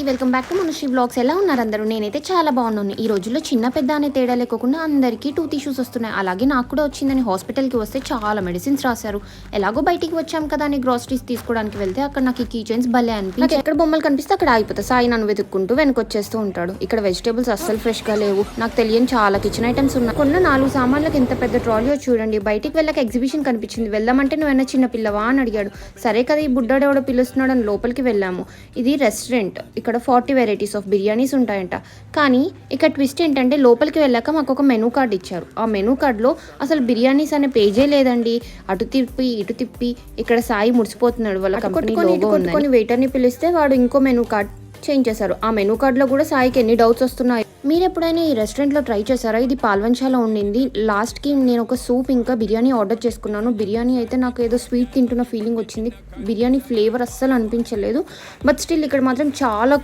Welcome back to Manushi blogs. ఎలా ఉన్నారు అందరూ? నేనైతే చాలా బాగున్నాను. ఈ రోజుల్లో చిన్న పెద్ద అనే తేడా లేకుండా అందరికీ టూత్ ఇష్యూస్ వస్తున్నాయి. అలాగే నాకు కూడా వచ్చిందని హాస్పిటల్కి వస్తే చాలా మెడిసిన్స్ రాశారు. ఎలాగో బయటికి వచ్చాం కదా అని గ్రాసరీస్ తీసుకోవడానికి వెళ్తే అక్కడ నాకు ఈ కీ చైన్స్ భలే అనిపించి నాకు ఎక్కడ బొమ్మలు కనిపిస్తే అక్కడ ఆగిపోతా. సాయి నన్ను వెతుక్కుంటూ వెనకొచ్చేస్తూ ఉంటాడు. ఇక్కడ వెజిటేబుల్స్ అస్సలు ఫ్రెష్గా లేవు. నాకు తెలియని చాలా కిచెన్ ఐటమ్స్ ఉన్నాయి. కొన్న 4 సామాన్లకు ఎంత పెద్ద ట్రాలీయో చూడండి. బయటికి వెళ్ళక ఎగ్జిబిషన్ కనిపించింది. వెళ్దామంటే నువ్వైనా చిన్న పిల్లవా అని అడిగాడు. సరే కదా ఈ బుడ్డాడు ఎవడో పిలుస్తున్నాడు అని లోపలికి వెళ్ళాము. ఇది రెస్టారెంట్. ఇక్కడ 40 వెరైటీస్ ఆఫ్ బిర్యానీస్ ఉంటాయంట. కానీ ఇక్కడ ట్విస్ట్ ఏంటంటే లోపలికి వెళ్ళాక మాకు ఒక మెనూ కార్డ్ ఇచ్చారు. ఆ మెనూ కార్డ్లో అసలు బిర్యానీస్ అనే పేజే లేదండి. అటు తిప్పి ఇటు తిప్పి ఇక్కడ సాయి ముడిసిపోతున్నాడు. వాళ్ళ కంపెనీ లోగో ఉందని వెయిటర్ని పిలిస్తే వాడు ఇంకో మెనూ కార్డ్ చేంజ్ చేశారు. ఆ మెనూ కార్డ్లో కూడా సాయికి ఎన్ని డౌట్స్ వస్తున్నాయి. మీరు ఎప్పుడైనా ఈ రెస్టారెంట్లో ట్రై చేశారా? ఇది పాల్వంచాలో ఉండింది. లాస్ట్కి నేను ఒక సూప్ ఇంకా బిర్యానీ ఆర్డర్ చేసుకున్నాను. బిర్యానీ అయితే నాకు ఏదో స్వీట్ తింటున్న ఫీలింగ్ వచ్చింది. బిర్యానీ ఫ్లేవర్ అస్సలు అనిపించలేదు. బట్ స్టిల్ ఇక్కడ మాత్రం చాలా